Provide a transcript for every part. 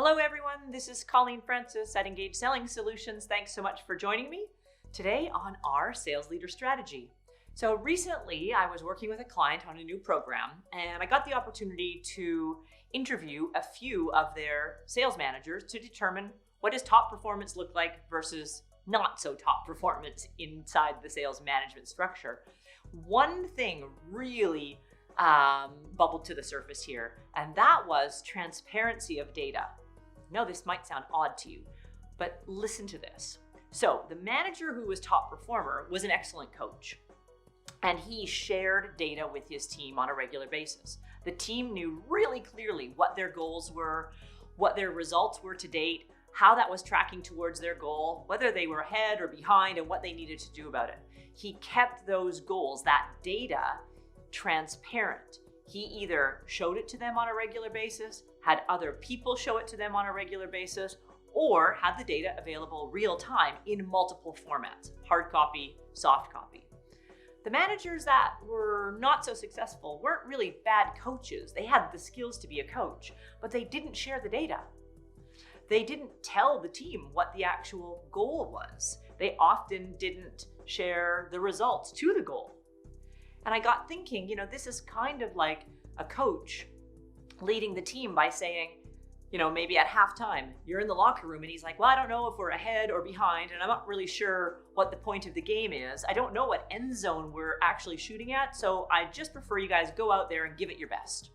Hello everyone, this is Colleen Francis at Engage Selling Solutions. Thanks so much for joining me today on our sales leader strategy. So recently I was working with a client on a new program and I got the opportunity to interview a few of their sales managers to determine what does top performance look like versus not so top performance inside the sales management structure. One thing really bubbled to the surface here, and that was transparency of data. Now, this might sound odd to you, but listen to this. So the manager who was top performer was an excellent coach, and he shared data with his team on a regular basis. The team knew really clearly what their goals were, what their results were to date, how that was tracking towards their goal, whether they were ahead or behind, and what they needed to do about it. He kept those goals, that data, transparent. He either showed it to them on a regular basis, had other people show it to them on a regular basis, or had the data available real time in multiple formats, hard copy, soft copy. The managers that were not so successful weren't really bad coaches. They had the skills to be a coach, but they didn't share the data. They didn't tell the team what the actual goal was. They often didn't share the results to the goal. And I got thinking, this is kind of like a coach leading the team by saying, maybe at halftime, you're in the locker room and he's like, well, I don't know if we're ahead or behind, and I'm not really sure what the point of the game is. I don't know what end zone we're actually shooting at, so I just prefer you guys go out there and give it your best.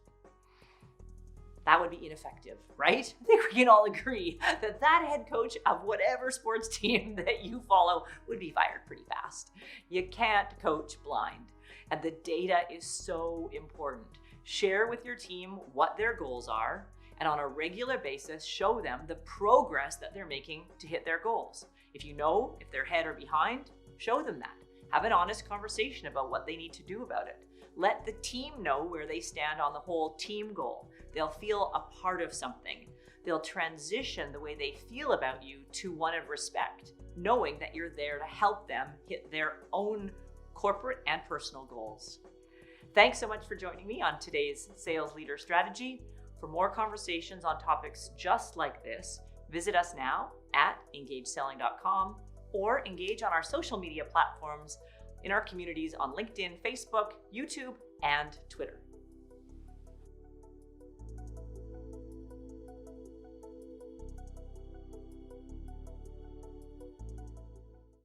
That would be ineffective, right? I think we can all agree that head coach of whatever sports team that you follow would be fired pretty fast. You can't coach blind. And the data is so important. Share with your team what their goals are, and on a regular basis, show them the progress that they're making to hit their goals. If you know if they're ahead or behind, show them that. Have an honest conversation about what they need to do about it. Let the team know where they stand on the whole team goal. They'll feel a part of something. They'll transition the way they feel about you to one of respect, knowing that you're there to help them hit their own corporate and personal goals. Thanks so much for joining me on today's Sales Leader Strategy. For more conversations on topics just like this, visit us now at engageselling.com or engage on our social media platforms in our communities on LinkedIn, Facebook, YouTube, and Twitter.